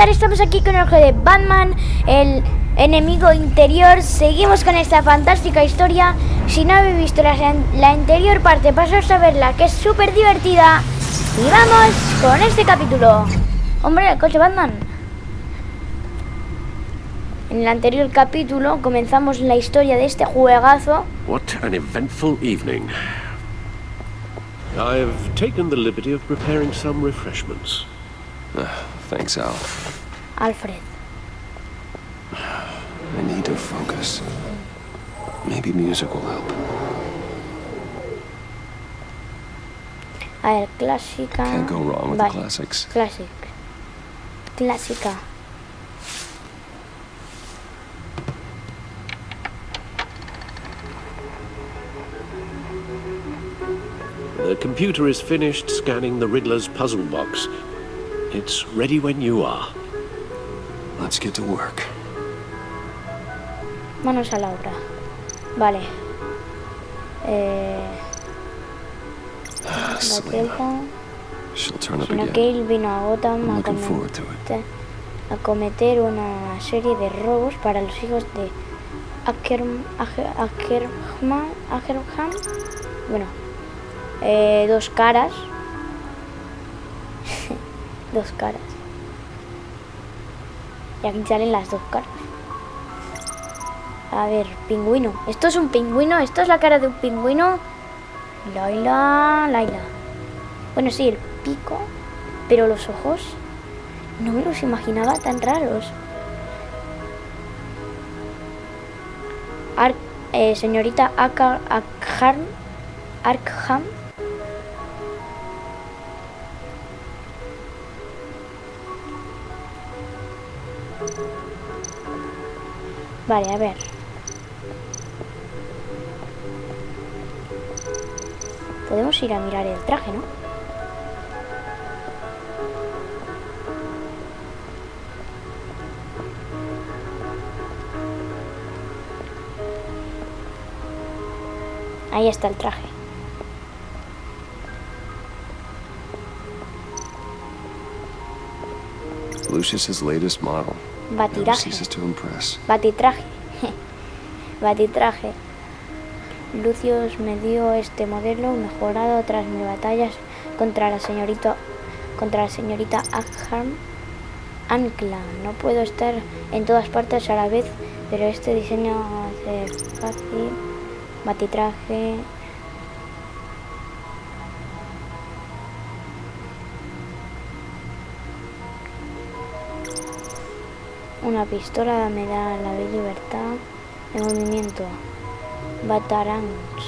tal? Estamos aquí con el juego de Batman, el enemigo interior. Seguimos con esta fantástica historia. Si no habéis visto la anterior parte, pasaos a verla, que es súper divertida. Y vamos con este capítulo. Hombre, el coche Batman. En el anterior capítulo comenzamos la historia de este juegazo. What an eventful evening. I've taken the liberty of preparing some refreshments. Thanks, Al. Alfred. I need to focus. Maybe music will help. A ver, clásica. Can't go wrong with the classics. Clásica. The computer is finished scanning the Riddler's puzzle box. It's ready when you are. Let's get to work. Manos a la obra. Vale. She'll turn up Sino again. que él vino a Gotham I'm looking forward to it. a cometer una serie de robos para los hijos de Ackerham. Bueno, dos caras. Dos caras. Y aquí salen las dos caras. A ver, pingüino. Esto es un pingüino. Esto es la cara de un pingüino. Laila. Bueno, sí, el pico. Pero los ojos no me los imaginaba tan raros. Señorita Arkham. Vale, a ver. Podemos ir a mirar el traje, ¿no? Ahí está el traje. Lucius's latest model. Never ceases to impress. Batitraje. Batitraje. Lucius me dio este modelo mejorado tras mis batallas contra la señorita Ancla. No puedo estar en todas partes a la vez, pero este diseño hace fácil. Batitraje. Una pistola me da la libertad de movimiento. Batarangs.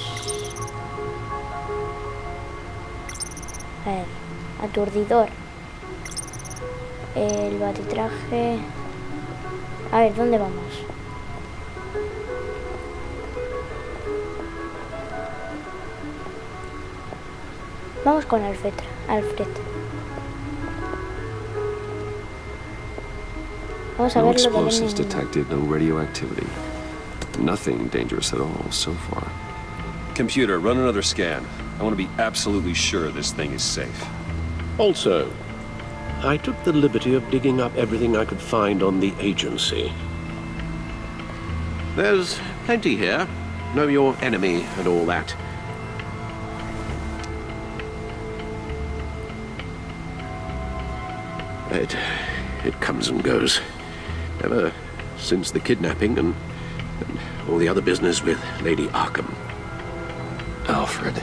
A ver, aturdidor. El batitraje. A ver, ¿dónde vamos? Vamos con Alfred. Vamos a No ver lo explosives del detected, no radioactivity. Nothing dangerous at all so far. Computer, run another scan. I want to be absolutely sure this thing is safe. Also, I took the liberty of digging up everything I could find on the agency. There's plenty here. Know your enemy and all that. It comes and goes. Ever since the kidnapping and all the other business with Lady Arkham. Alfred.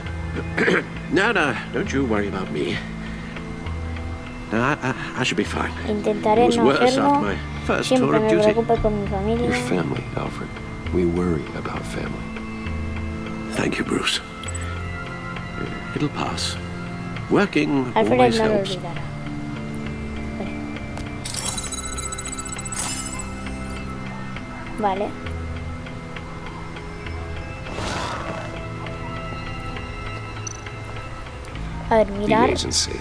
No, don't you worry about me. No, I should be fine. Intentaré It was no worse hacerlo. after my first tour Siempre of me duty. preocupo con mi familia. Your family, Alfred. We worry about family. Thank you, Bruce. It'll pass. Working Alfred always no lo helps. olvidará. Vale. A ver, The mirar agency.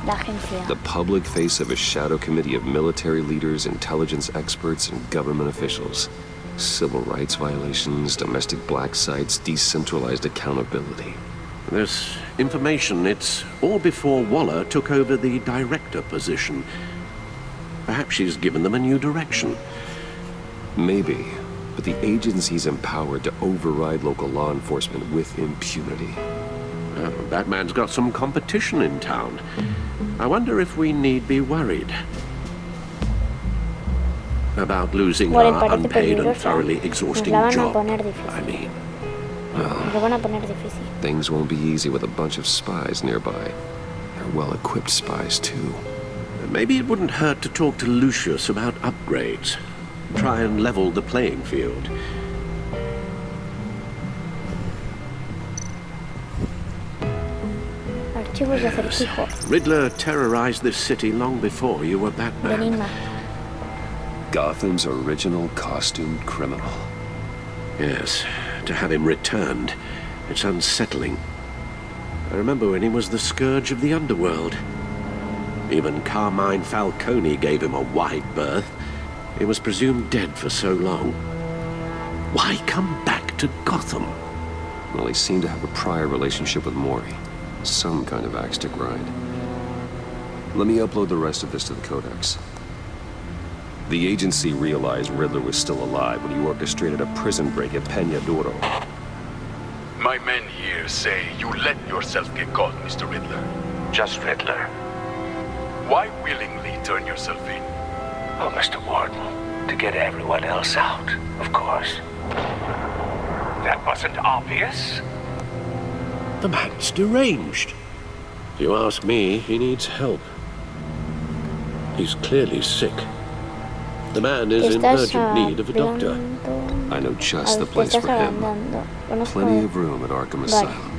la agencia. The public face of a shadow committee of military leaders, intelligence experts, and government officials. Civil rights violations, domestic black sites, decentralized accountability. This information, it's all before Waller took over the director position. Perhaps she's given them a new direction. Maybe, but the agency's empowered to override local law enforcement with impunity. Batman's got some competition in town. I wonder if we need be worried about losing Bueno, our parece unpaid and peligrosa. thoroughly Nos exhausting la van a job. poner difícil. I mean, Nos la van a poner difícil. Things won't be easy with a bunch of spies nearby. They're well-equipped spies, too. maybe it wouldn't hurt to talk to Lucius about upgrades. Try and level the playing field. Archivos de Acertijo. Riddler terrorized this city long before you were Batman. Benigna. Gotham's original costumed criminal. Yes, to have him returned, it's unsettling. I remember when he was the scourge of the underworld. Even Carmine Falcone gave him a wide berth. He was presumed dead for so long. Why come back to Gotham? Well, he seemed to have a prior relationship with Maury. Some kind of axe to grind. Let me upload the rest of this to the Codex. The agency realized Riddler was still alive when he orchestrated a prison break at Peña Duro. My men here say you let yourself get caught, Mr. Riddler. Just Riddler. Why willingly turn yourself in? Oh, Mr. Warden, to get everyone else out, of course. That wasn't obvious. The man's deranged. If you ask me, he needs help. He's clearly sick. The man is in urgent need of a doctor. I know just the place for him. Plenty of room at Arkham Asylum.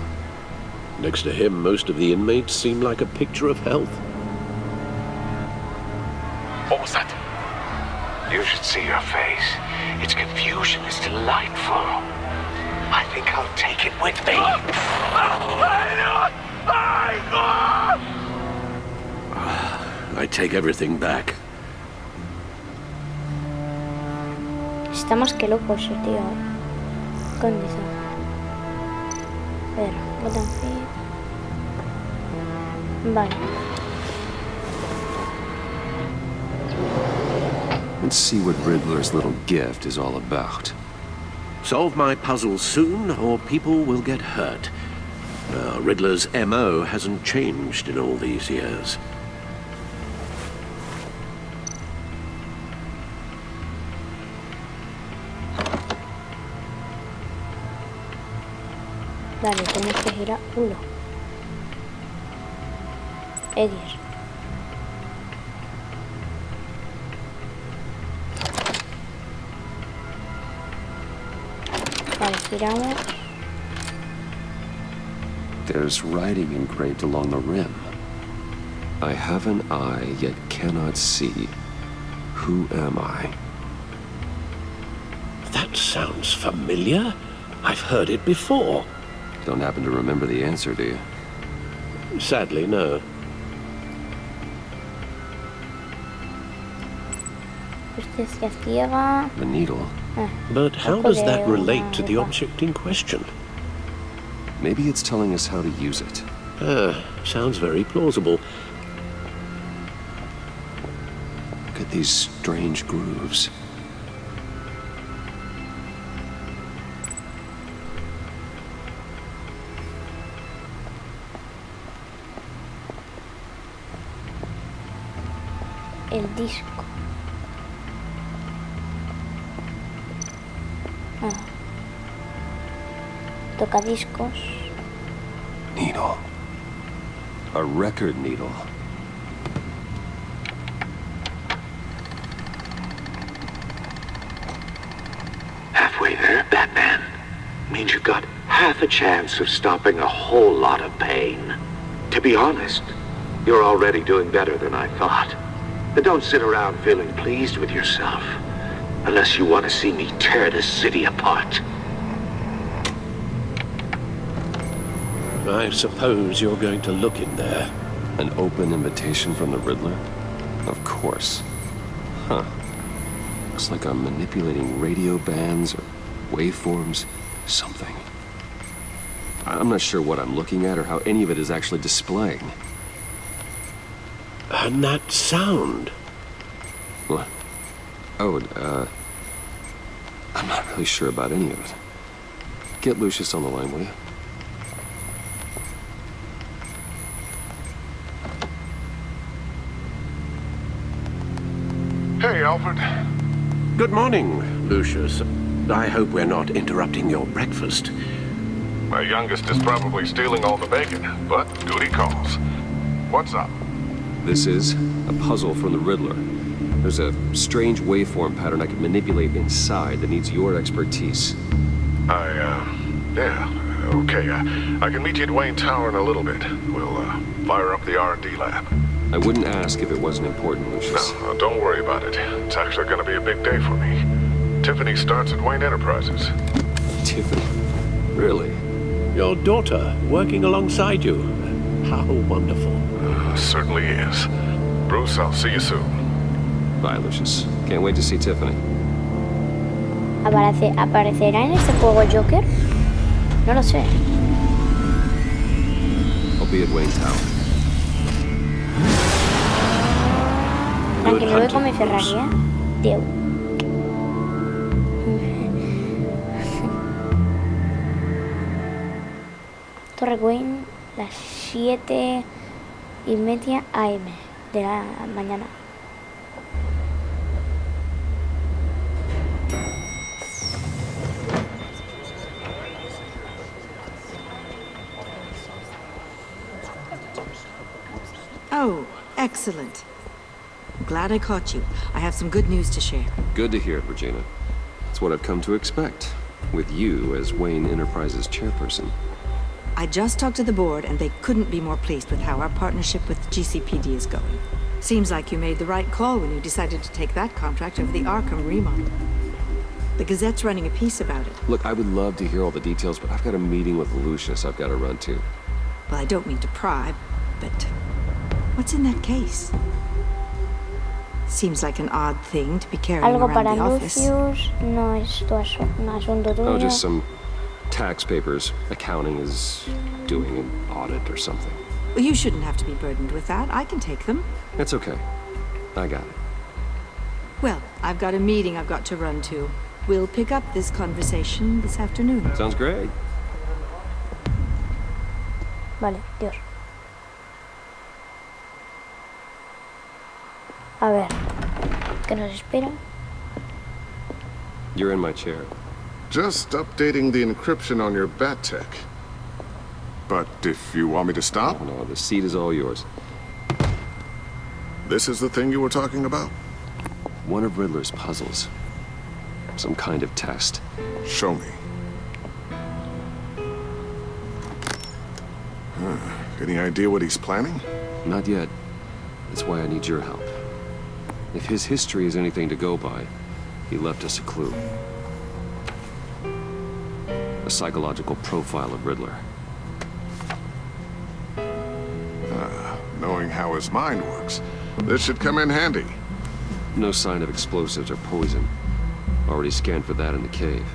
Next to him, most of the inmates seem like a picture of health. What was that? You should see your face. Its confusion is delightful. I think I'll take it with me. I take everything back. Está más que loco ese tío. ¿Dónde está? A ver, botón feed. Vale. Let's see what Riddler's little gift is all about. Solve my puzzle soon, or people will get hurt. Riddler's M.O. hasn't changed in all these years. Vale, tenemos que girar uno. X. Vale, giramos. There's writing engraved along the rim. I have an eye, yet cannot see. Who am I? That sounds familiar. I've heard it before. Don't happen to remember the answer, do you? Sadly, no. Justicia ciega. The needle. But how does that relate to the object in question? Maybe it's telling us how to use it. Sounds very plausible. Look at these strange grooves. El disco. Tocadiscos. Needle. A record needle. Halfway there, Batman. Means you've got half a chance of stopping a whole lot of pain. To be honest, you're already doing better than I thought. But don't sit around feeling pleased with yourself. Unless you want to see me tear this city apart. I suppose you're going to look in there. An open invitation from the Riddler? Of course. Huh. Looks like I'm manipulating radio bands or waveforms. Something. I'm not sure what I'm looking at or how any of it is actually displaying. And that sound. What? Oh, I'm not really sure about any of it. Get Lucius on the line, will you? Hey, Alfred. Good morning, Lucius. I hope we're not interrupting your breakfast. My youngest is probably stealing all the bacon, but duty calls. What's up? This is a puzzle from the Riddler. There's a strange waveform pattern I can manipulate inside that needs your expertise. Yeah, okay. I can meet you at Wayne Tower in a little bit. We'll, fire up the R&D lab. I wouldn't ask if it wasn't important, Lucius. No, don't worry about it. It's actually gonna be a big day for me. Tiffany starts at Wayne Enterprises. Tiffany? Really? Your daughter working alongside you. How wonderful. Certainly is. Bruce, I'll see you soon. Bye, Lucius. Can't wait to see Tiffany. ¿Aparecerá en este juego Joker? No lo sé. I'll be at Wayne Tower. Tranquilo, voy con mi Ferrari, ¿eh? Tío. Torre Wayne, las 7:30 AM de la mañana. Oh, excellent. Glad I caught you. I have some good news to share. Good to hear it, Regina. It's what I've come to expect, with you as Wayne Enterprises chairperson. I just talked to the board, and they couldn't be more pleased with how our partnership with GCPD is going. Seems like you made the right call when you decided to take that contract over the Arkham remodel. The Gazette's running a piece about it. Look, I would love to hear all the details, but I've got a meeting with Lucius I've got to run to. Well, I don't mean to pry, but what's in that case? Seems like an odd thing to be carrying Algo around para the office. Lucius, no es tu un asunto tuyo. Oh, just some tax papers. Accounting is doing an audit or something. Well, you shouldn't have to be burdened with that. I can take them. It's okay. I got it. Well, I've got a meeting I've got to run to. We'll pick up this conversation this afternoon. Sounds great. Vale, Dios. A ver, ¿qué nos espera? You're in my chair. Just updating the encryption on your bat tech. But if you want me to stop, Oh, no, the seat is all yours. this is the thing you were talking about? One of Riddler's puzzles. Some kind of test. Show me. Any idea what he's planning? Not yet. That's why I need your help. If his history is anything to go by, he left us a clue. A psychological profile of Riddler. Knowing how his mind works, this should come in handy. No sign of explosives or poison. Already scanned for that in the cave.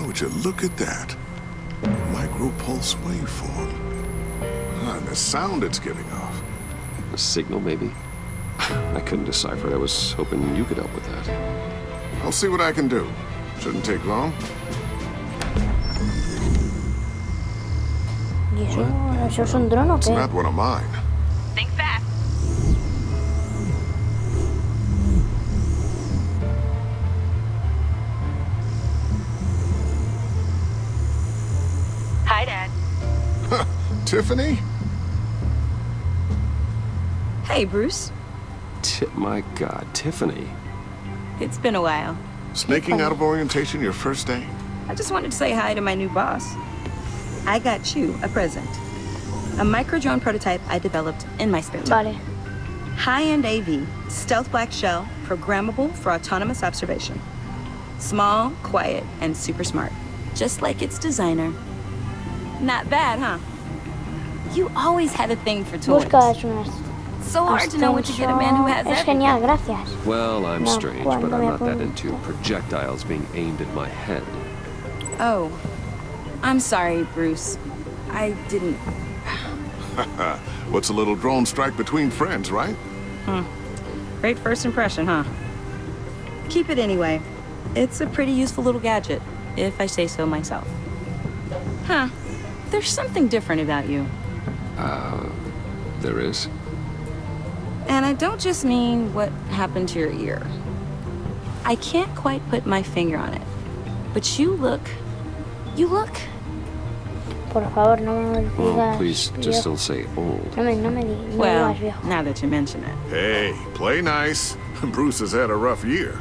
Would you look at that? Micropulse waveform. And the sound it's giving off. A signal, maybe? I couldn't decipher it. I was hoping you could help with that. I'll see what I can do. Shouldn't take long. ¿Y eso es un dron o It's qué? not one of mine. Think fast. Hi, Dad. Tiffany? Hey, Bruce. My God, Tiffany. It's been a while. Snaking out of orientation your first day? I just wanted to say hi to my new boss. I got you a present. A micro-drone prototype I developed in my spare time. Vale. High-end AV, stealth black shell, programmable for autonomous observation. Small, quiet, and super smart. Just like its designer. Not bad, huh? You always had a thing for toys. Busca es unas It's so hard to know what to get a man who has Es everything. genial, gracias. Well, I'm No, strange, but cuando I'm me not that pongo- into projectiles being aimed at my head. Oh, I'm sorry, Bruce. I didn't... What's a little drone strike between friends, right? Great first impression, huh? Keep it anyway. It's a pretty useful little gadget, if I say so myself. Huh. There's something different about you. There is? And I don't just mean what happened to your ear. I can't quite put my finger on it. But you look... Por favor, no me Well, digas please viejo. just don't say old. No me Well, digas viejo. now that you mention it. Hey, play nice. Bruce has had a rough year.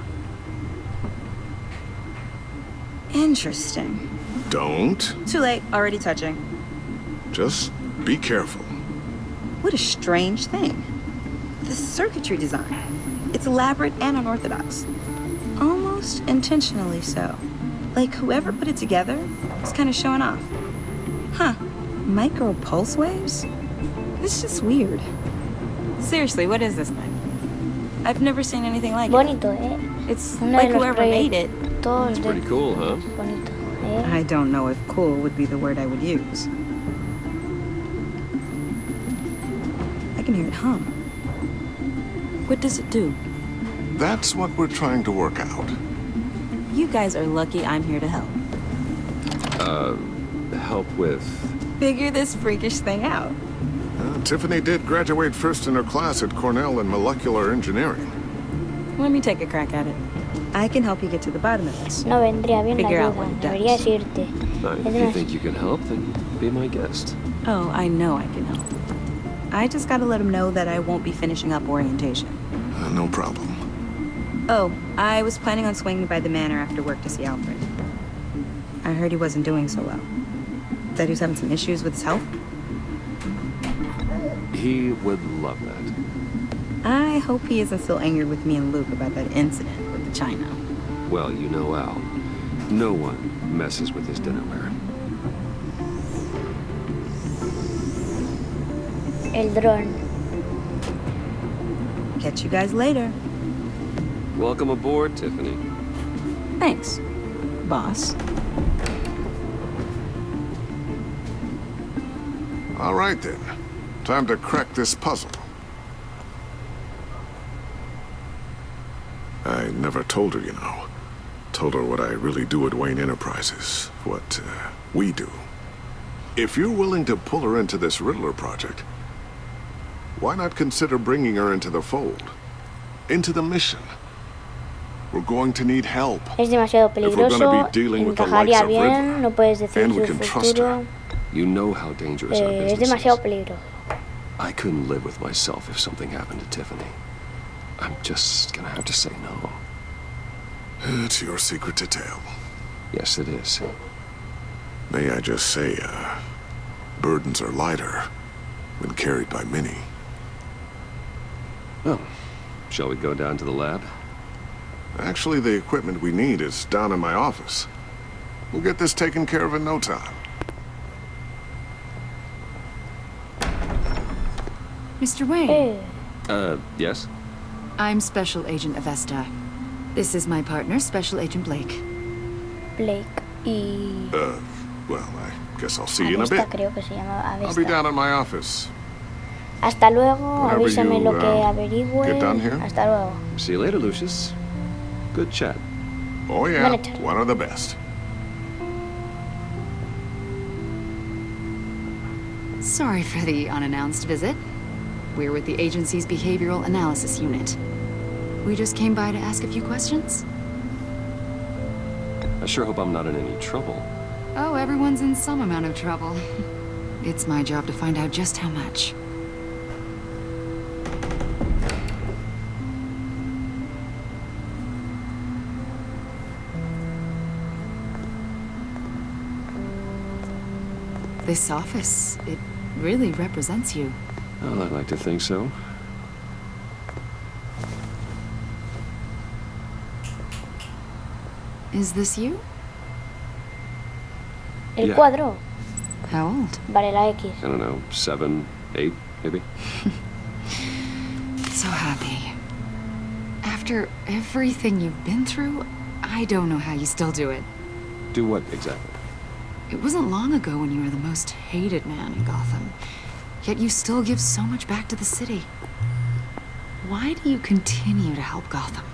Interesting. Don't. Too late, already touching. Just be careful. What a strange thing. The circuitry design. It's elaborate and unorthodox. Almost intentionally so. Like whoever put it together is kind of showing off. Huh. Micro pulse waves? This is just weird. Seriously, what is this thing? I've never seen anything like it. Bonito, ¿eh? It's Uno like de los whoever made it. proyectos de... Pretty cool, huh? Bonito, ¿eh? I don't know if cool would be the word I would use. I can hear it hum. What does it do? That's what we're trying to work out. You guys are lucky I'm here to help. Help with... Figure this freakish thing out. Tiffany did graduate first in her class at Cornell in molecular engineering. Let me take a crack at it. I can help you get to the bottom of this. No vendría bien la Figure out ayuda. what it does. Deberías irte. If you think you can help, then be my guest. Oh, I know I can help. I just gotta let him know that I won't be finishing up orientation. No problem. Oh, I was planning on swinging by the manor after work to see Alfred. I heard he wasn't doing so well. That he was having some issues with his health. He would love that. I hope he isn't still angry with me and Luke about that incident with the china. Well, you know Al. No one messes with his dinnerware. El dron. Catch you guys later. Welcome aboard, Tiffany. Thanks, boss. All right, then. Time to crack this puzzle. I never told her, you know. Told her what I really do at Wayne Enterprises. What we do. If you're willing to pull her into this Riddler project, why not consider bringing her into the fold? Into the mission? We're going to need help. Es demasiado If we're peligroso. gonna be dealing with the likes Encajaría of bien. Riddler, No puedes decir and we su can trust futuro. her. You know how dangerous our Es business demasiado is. peligroso. I couldn't live with myself if something happened to Tiffany. I'm just gonna have to say no. It's your secret to tell. Yes, it is. May I just say, burdens are lighter when carried by many. Well, shall we go down to the lab? Actually, the equipment we need is down in my office. We'll get this taken care of in no time. Mr. Wayne, Yes? I'm Special Agent Avesta. This is my partner, Special Agent Blake. Blake y... Well, I guess I'll see you in a Avesta, bit. creo que se llama I'll be Avesta. down in my office. Hasta luego, Whenever avísame you, lo que averigüe. get done here. Hasta luego. See you later, Lucius. Good chat. Oh yeah, Buena tarde. one of the best. Sorry for the unannounced visit. We're with the agency's behavioral analysis unit. We just came by to ask a few questions. I sure hope I'm not in any trouble. Oh, everyone's in some amount of trouble. It's my job to find out just how much. This office, it really represents you. Well, I'd like to think so. Is this you? El Yeah. cuadro. How old? Vale, la X. I don't know, 7, 8, maybe? so happy. After everything you've been through, I don't know how you still do it. Do what, exactly? It wasn't long ago when you were the most hated man in Gotham. Yet you still give so much back to the city. Why do you continue to help Gotham?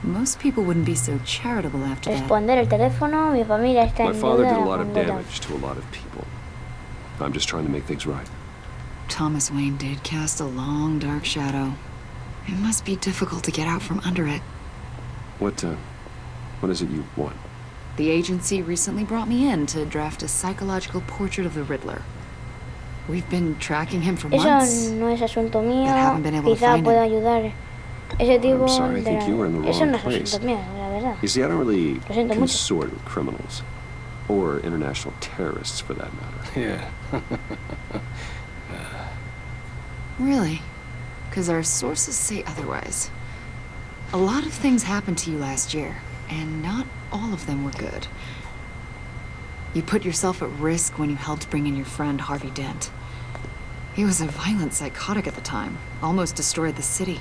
Most people wouldn't be so charitable after that. Responder el teléfono, mi familia está My en father deuda did a lot of con damage to a lot of people. I'm just trying to make things right. Thomas Wayne did cast a long, dark shadow. It must be difficult to get out from under it. What is it you want? The agency recently brought me in to draft a psychological portrait of the Riddler. We've been tracking him for months. Eso no es asunto mío. haven't been able to Quizá find pueda him. ayudar. Ese tipo I'm sorry, I de think you were in the Eso wrong no es place. asunto mío, la verdad. You see, I don't really Lo siento mucho. consort with criminals. Or international terrorists, for that matter. Yeah. Really? Because our sources say otherwise. A lot of things happened to you last year, and not all of them were good. You put yourself at risk when you helped bring in your friend Harvey Dent. He was a violent psychotic at the time, almost destroyed the city.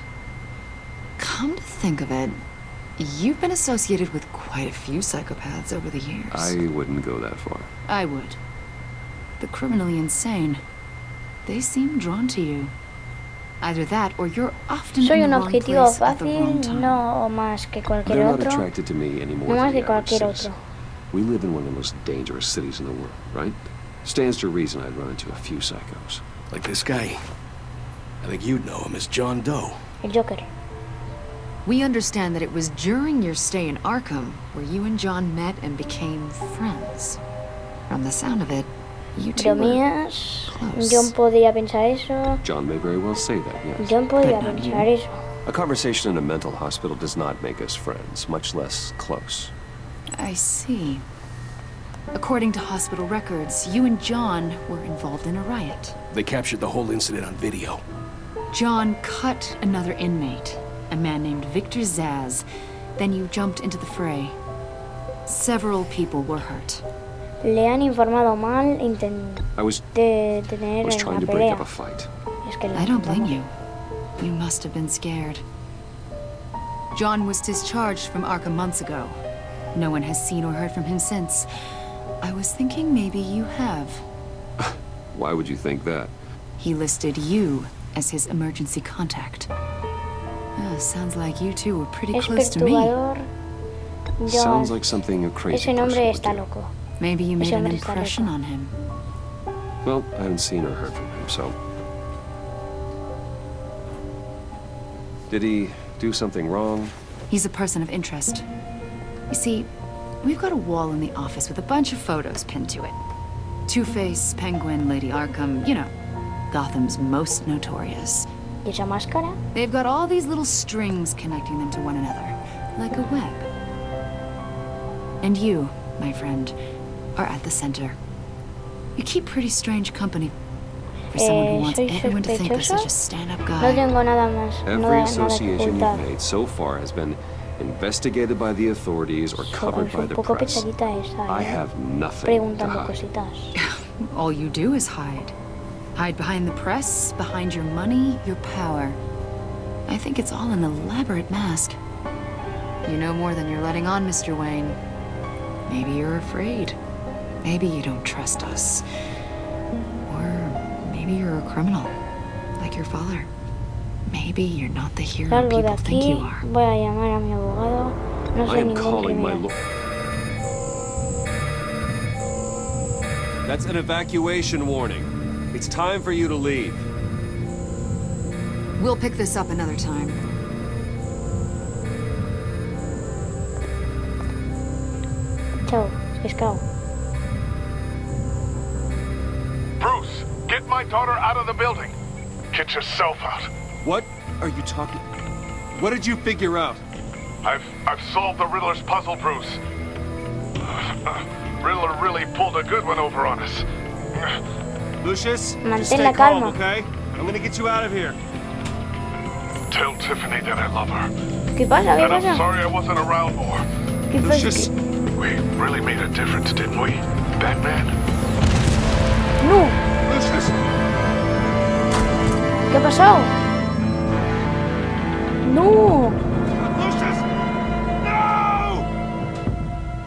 Come to think of it, you've been associated with quite a few psychopaths over the years. I wouldn't go that far. I would. The criminally insane. They seem drawn to you. Either that, or you're often Soy in un the wrong objetivo place at the wrong fácil, time. no más que cualquier They're not otro. attracted to me any more No más than que the average cualquier citizen. otro. We live in one of the most dangerous cities in the world, right? Stands to reason I'd run into a few psychos. Like this guy. I think you'd know him as John Doe. El Joker. We understand that it was during your stay in Arkham where you and John met and became friends. From the sound of it, you two were Bromías. close. John podría pensar eso. John may very well say that, yes. John podría But not you. pensar eso. A conversation in a mental hospital does not make us friends, much less close. I see. According to hospital records, you and John were involved in a riot. They captured the whole incident on video. John cut another inmate, a man named Victor Zaz. Then you jumped into the fray. Several people were hurt. Le han informado mal, I was detener en trying la to break up pelea. a fight. Es que le I don't han blame informado. you. You must have been scared. John was discharged from Arkham months ago. No one has seen or heard from him since. I was thinking maybe you have. Why would you think that? He listed you as his emergency contact. Sounds like you two were pretty Es close to me. perturbador. John, Sounds like something a crazy ese person nombre would está do. loco. Maybe you made Ese an hombre está impression loco. on him. Well, I haven't seen or heard from him, so... Did he do something wrong? He's a person of interest. You see, we've got a wall in the office with a bunch of photos pinned to it. Two-Face, Penguin, Lady Arkham, you know, Gotham's most notorious. ¿Y esa máscara? They've got all these little strings connecting them to one another, like a web. And you, my friend, are at the center. You keep pretty strange company for someone who wants ¿Soy everyone to think there's sospechoso? such a stand-up No guy. tengo nada más. Every nada que association ocultar. you've made so far has been investigated by the authorities or covered Es by un the poco press. pesadita esa, I ¿eh? have nothing to Preguntando hide. cositas. All you do is hide. Hide behind the press, behind your money, your power. I think it's all an elaborate mask. You know more than you're letting on, Mr. Wayne. Maybe you're afraid. Maybe you don't trust us. Or maybe you're a criminal, like your father. Maybe you're not the hero Salgo de people think aquí, you are. voy a llamar a mi abogado. No I soy am ningún calling my criminal. That's an evacuation warning. It's time for you to leave. We'll pick this up another time. Chao, pescado. Bruce, get my daughter out of the building. Get yourself out. What are you talking? What did you figure out? I've solved the Riddler's puzzle, Bruce. Riddler really pulled a good one over on us. Lucius, Mantén just stay la calm, calma. okay? I'm gonna get you out of here. Tell Tiffany that I love her. ¿Qué pasa? ¿Qué And I'm pasa? sorry I wasn't around more. ¿Qué pasa? Lucius, We really made a difference, didn't we, Batman? No, Lucius, ¿qué ha pasado? No.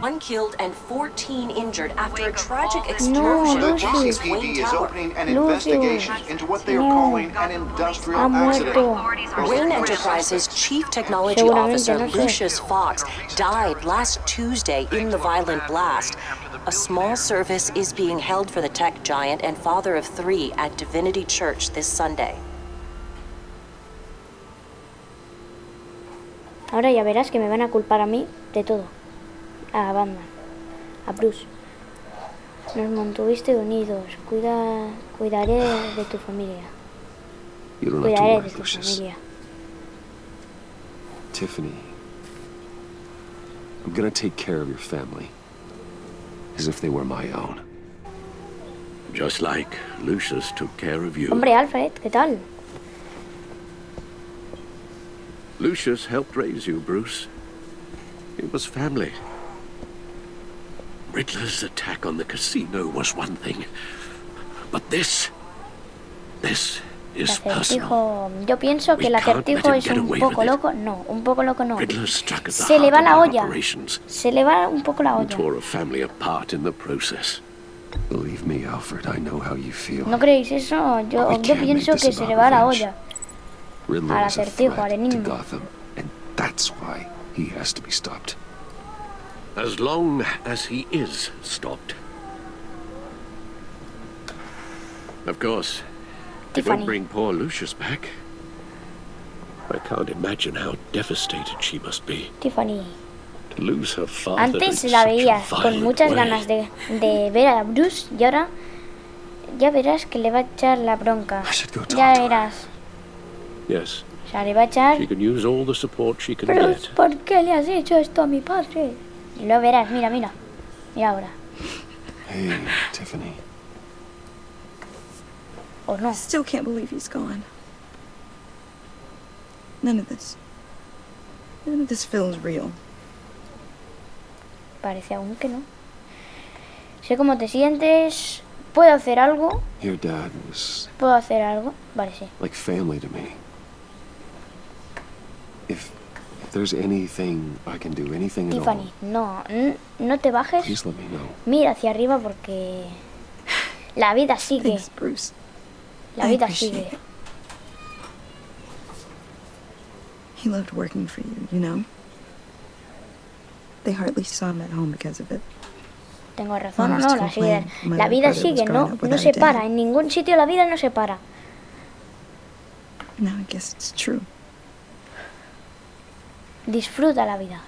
One killed and 14 injured after a tragic explosion No, at Lucius. Wayne Tower. Lucius. No. Ha muerto. Wayne Enterprises' chief technology Seguramente, officer, no sé. Lucius Fox, died last Tuesday in the violent blast. A small service is being held for the tech giant and father of 3 at Divinity Church this Sunday. Ahora ya verás que me van a culpar a mí de todo. A Batman, a Bruce. Nos mantuviste unidos. Cuidaré de tu familia. You don't have to Cuidaré worry, de tu Lucius. familia. Tiffany, I'm gonna take care of your family. As if they were my own. Just like Lucius took care of you. Hombre, Alfred, ¿qué tal? Lucius helped raise you, Bruce. It was family. Riddler's attack on the casino was one thing. But this is El personal. acertijo. Yo pienso que el We can't acertijo let him es get un away poco with it. loco. No, un poco loco no. Riddler struck at the Se le heart va of la our olla. operations Se le va un poco la and olla. tore a family apart in the process. Believe me, Alfred, I know how you feel. ¿No creéis eso? Yo can't pienso make que this se le about va la revenge. olla. Riddler Al is a acertijo, threat al to enigma. Gotham, and that's why he has to be stopped. As long as he is stopped. Of course, it Tiffany. won't bring poor Lucius back. I can't imagine how devastated she must be. Tiffany. To lose her father Antes in la such a veías con violent muchas way. ganas de ver a Bruce y ahora ya verás que le va a echar la bronca. I should go talk Ya to her. verás. Yes, O sea, le va a echar. she can use all the support she can Pero get. ¿por qué le has hecho esto a mi padre? Y lo verás, mira, mira. Mira ahora. Hey, Tiffany. O no. I still can't believe he's gone. None of this feels real. Parece aún que no. Sé cómo te sientes. ¿Puedo hacer algo? Your dad was ¿Puedo hacer algo? Vale, sí. like family to me. If there's anything I can do, anything at all, Tiffany, no, no te bajes. please let me know. Mira hacia arriba porque la vida sigue. Thanks, Bruce. La I vida appreciate sigue. it. He loved working for you, you know? They hardly saw him at home because of it. Tengo razón o Vamos no, to la complain. sigue. My La vida brother was sigue, growing no, up no without se a dad. para. En ningún sitio la vida no se para. Now I guess it's true. Disfruta la vida.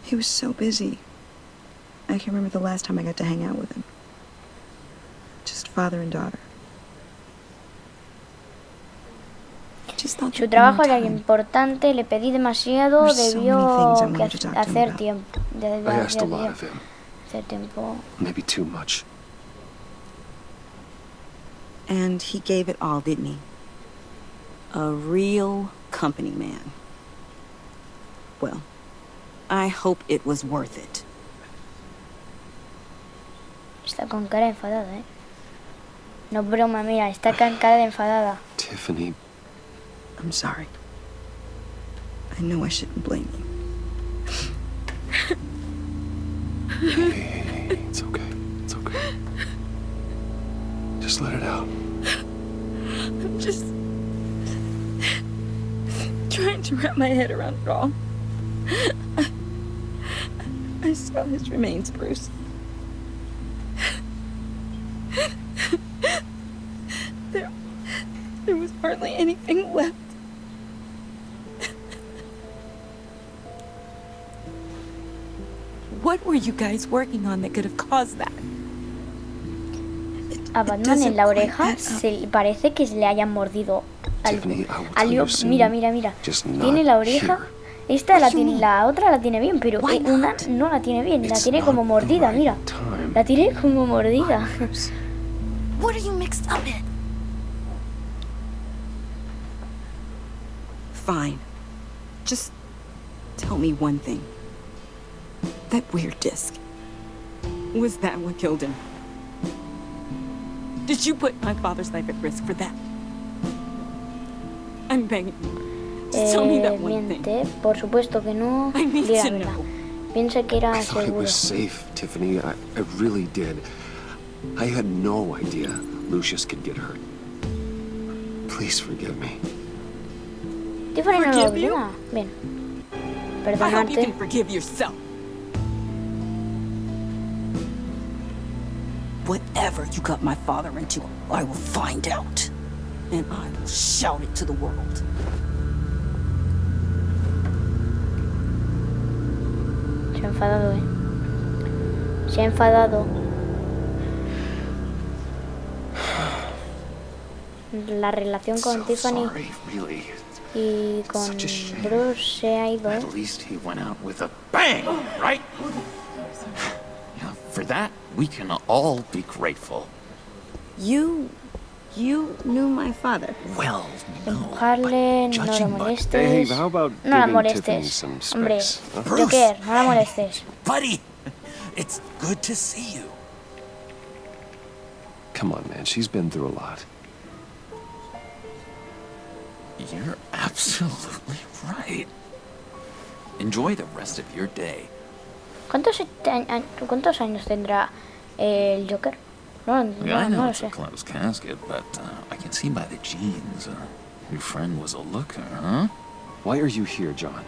He was so busy. I can't remember the last time I got to hang out with him. Just father and daughter. Just thought Su that trabajo one era more time. importante, le pedí demasiado, There's so debió many things I que wanted to talk to him hacer about. tiempo. I asked a lot of him, Hacer tiempo. maybe too much. And he gave it all, didn't he? A real company man. Well, I hope it was worth it. Está con cara de enfadada, ¿eh? No broma, mira, está con cara de enfadada. Tiffany, I'm sorry. I know I shouldn't blame you. hey, it's okay. It's okay. Just let it out. I'm just trying to wrap my head around it all. I saw his remains, Bruce. There was hardly anything left. What were you guys working on that could have caused that? A Batman en la oreja se parece que le hayan mordido algo. Tiffany, I will tell Algo. you soon. Mira, mira, mira. Just not Tiene la oreja. here. Esta la tiene, la otra la tiene bien, pero una no la tiene bien. La It's tiene not como the mordida, right mira. time. La tiene como mordida. What are you mixed up in? Fine. Just tell me one thing. That weird disc. Was that what killed him? Did you put my father's life at risk for that? I'm begging you. Just tell me that one thing. Miente, por supuesto que no. I need Di la to verdad. know. Piensa que era I thought it seguro. was safe, Tiffany. I really did. I had no idea Lucius could get hurt. Please forgive me. Tiffany no lo Forgive you? obliga. Bien. I hope you Perdonarte. can forgive yourself. Whatever you got my father into, I will find out. And I will shout it to the world. Se ha enfadado, Se ha enfadado. La relación con Tiffany Sorry, really. y con Such a shame. Bruce se ha ido, At least he went out with a bang, right? Yeah, for that, we can all be grateful. You knew my father. Well, no, Empujarle, no la judging by... molestes. Dave, how about No la giving Tiffany molestes. some Hombre, space? Huh? Joker, no la molestes. Buddy, it's good to see you. Come on, man. She's been through a lot. You're absolutely right. Enjoy the rest of your day. ¿Cuántos años tendrá el Joker? No, I know no lo it's a sé. closed casket, but I can see by the genes. Your friend was a looker, huh? Why are you here, John?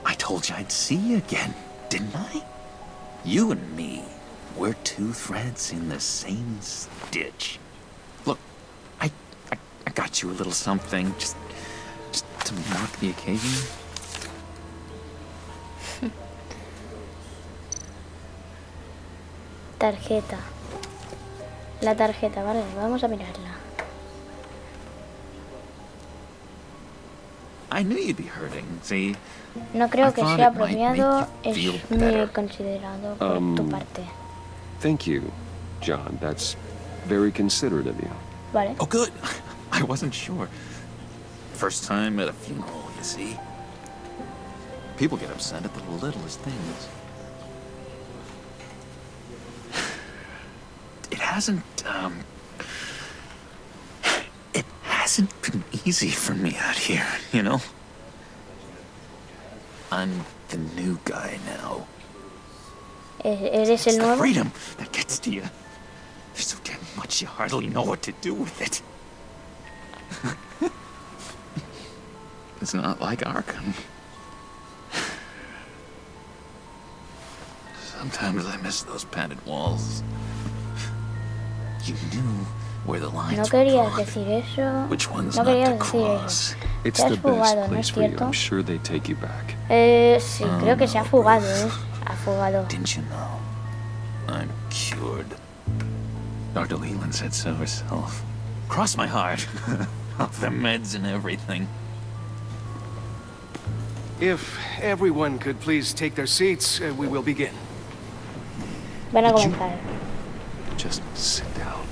I told you I'd see you again, didn't I? You and me, we're two threads in the same stitch. Look, I got you a little something, just to mark the occasion. Tarjeta. La tarjeta, vale, vamos a mirarla. I knew you'd be hurting, see? No creo I que thought sea it might apropiado, make es you feel muy better. considerado por tu parte. Thank you, John. That's very considerate of you. Vale. Oh, good. I wasn't sure. First time at a funeral, you see? People get upset at the littlest things. It hasn't been easy for me out here, you know? I'm the new guy now. ¿Eres It's el the nuevo? freedom that gets to you. There's so damn much you hardly know what to do with it. It's not like Arkham. Sometimes I miss those padded walls. You knew where the lines No were querías drawn. decir eso. Which ones No not querías to decir eso. cross. It's Te has the best fugado, ¿no place es for you. cierto? I'm sure they take you back. Sí, creo que se ha fugado, Ha fugado. Didn't you know? I'm cured. Dr. Leland said so herself. Cross my heart. Off the meds and everything. If everyone could please take their seats, we will begin. Van a comenzar. Just sit down.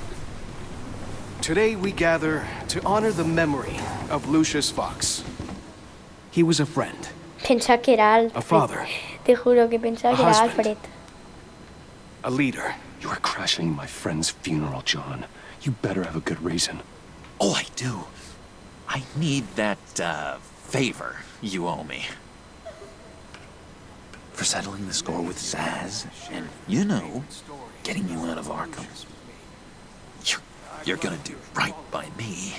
Today we gather to honor the memory of Lucius Fox. He was a friend, Pensaba que era Alfred. a father, Te juro que pensaba A que era husband. Alfred. a leader. You are crashing my friend's funeral, John. You better have a good reason. Oh, I do. I need that, favor you owe me. For settling the score with Zaz, and, you know, getting you out of Arkham. You're gonna do right by me,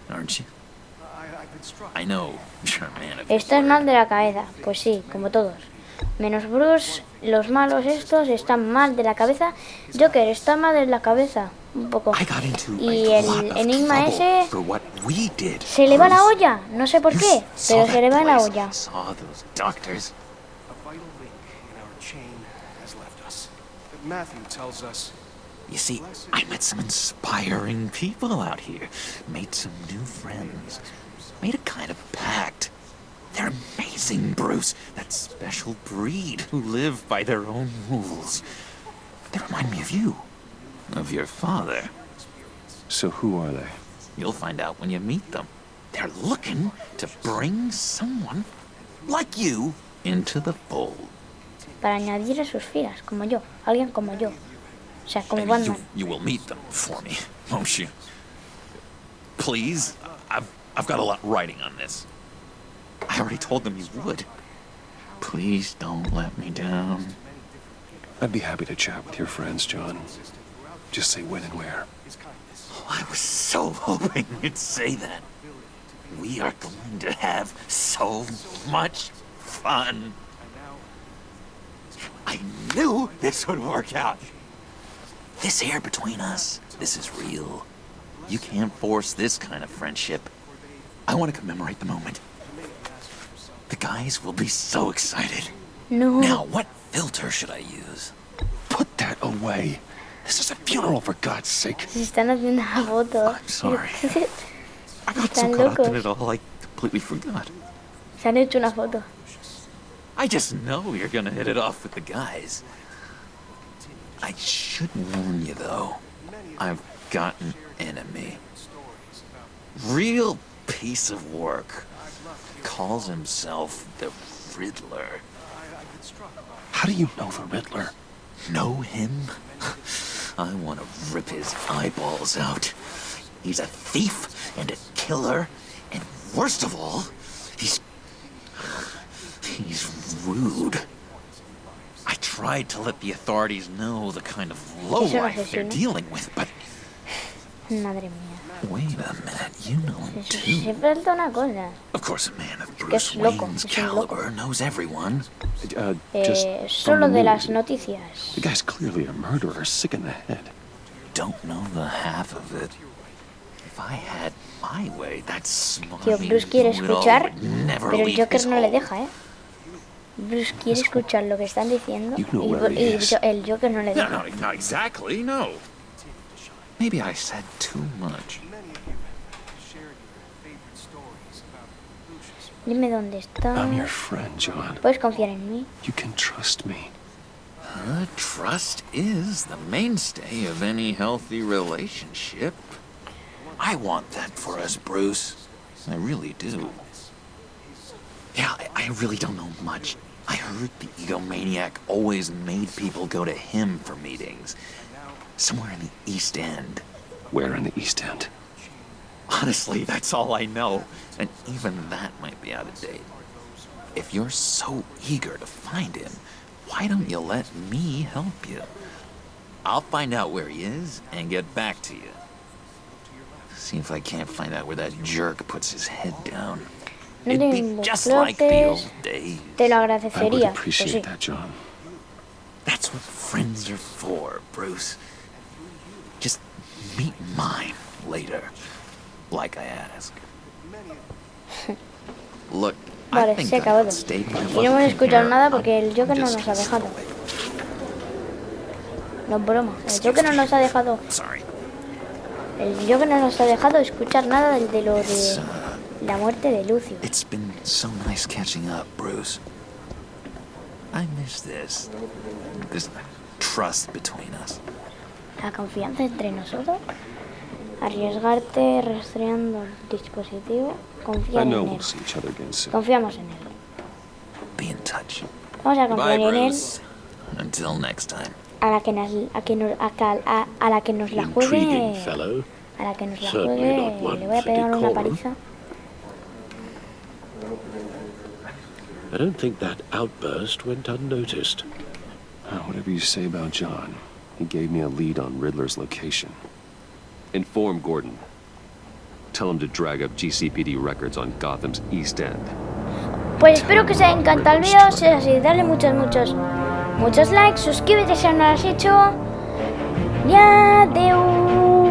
aren't you? I know you're a man of your Estás word. mal de la cabeza. Pues sí, como todos. Menos Bruce, los malos estos están mal de la cabeza. Joker está mal de la cabeza. Un poco. I got into Y a el lot of enigma trouble ese for what we did. se le va la Bruce. olla. No sé por You qué, saw pero that se le va la place. olla. Saw those doctors. A vital link in our chain has left us. Matthew tells us You see, I met some inspiring people out here. Made some new friends. Made a kind of pact. They're amazing, Bruce. That special breed who live by their own rules. They remind me of you. Of your father. So who are they? You'll find out when you meet them. They're looking to bring someone like you into the fold. Para añadir a sus filas, como yo. Alguien como yo. O sea, como And Batman. you will meet them for me, won't you? Please, I've I've got a lot riding on this. I already told them you would. Please don't let me down. I'd be happy to chat with your friends, John. Just say when and where. Oh, I was so hoping you'd say that. We are going to have so much fun. I knew this would work out. This air between us, this is real. You can't force this kind of friendship. I want to commemorate the moment. The guys will be so excited. No. Now, what filter should I use? Put that away. This is a funeral, for God's sake. Se están haciendo una foto. I'm sorry. I got so Están caught up in locos. it all, I completely forgot. Se han hecho una foto. I just know you're gonna hit it off with the guys. I should warn you, though. I've got an enemy. Real piece of work. Calls himself the Riddler. How do you know the Riddler? Know him? I want to rip his eyeballs out. He's a thief and a killer, and worst of all, he's rude. I tried to let the authorities know the kind of lowlife they're dealing with, but Madre mía. wait a minute, you know him too. Se falta una cosa. Of course, a man of Es que Bruce es loco, Wayne's es un loco. caliber knows everyone. Solo de las noticias. The guy's clearly a murderer, sick in the head. Don't know the half of it. If I had my way, that smart Tío, Bruce quiere escuchar, never pero el leave Joker his no le home. deja, ¿eh? Bruce quiere escuchar lo que están diciendo You know where he is. el Joker no le No, deja. not exactly, no. Maybe I said too much. Dime dónde está. I'm your friend, John. Puedes confiar en mí. You can trust me. Trust is the mainstay of any healthy relationship. I want that for us, Bruce. I really do. Yeah, I really don't know much. I heard the egomaniac always made people go to him for meetings. Somewhere in the East End. Where in the East End? Honestly, that's all I know. And even that might be out of date. If you're so eager to find him, why don't you let me help you? I'll find out where he is and get back to you. See if I can't find out where that jerk puts his head down. No It'd be te just like the old involucres. days. Te lo I would agradecería. Pues appreciate sí. that, John. That's what friends are for, Bruce. Just meet mine later, like I asked. Look, I Vale, think se ha I acabado. outstayed my Y no hemos welcome escuchado here. nada porque el I'm Joker no just nos ha dejado. gonna slip away. No es broma. El Joker no nos ha dejado. Sorry. El Joker no nos ha dejado escuchar nada de lo de la muerte de Lucius. It's been so nice catching up, Bruce. I miss this trust between us. La confianza entre nosotros. Arriesgarte rastreando el dispositivo. Confiar I know en we'll él. see each other again soon. Confiamos en él. Be in touch. Vamos a Goodbye, confiar en él. Bruce. Until next time. A la que nos la Intriguing juegue. fellow. A la que nos la Certainly juegue. not one Le voy a for pegar una decorum. paliza. I don't think that outburst went unnoticed. Whatever you say about John, he gave me a lead on Riddler's location. Inform Gordon. Tell him to drag up GCPD records on Gotham's East End. Pues espero que os haya encantado el vídeo. Si es así, dale muchos likes. Suscríbete si aún no lo has hecho. Ya, adeu.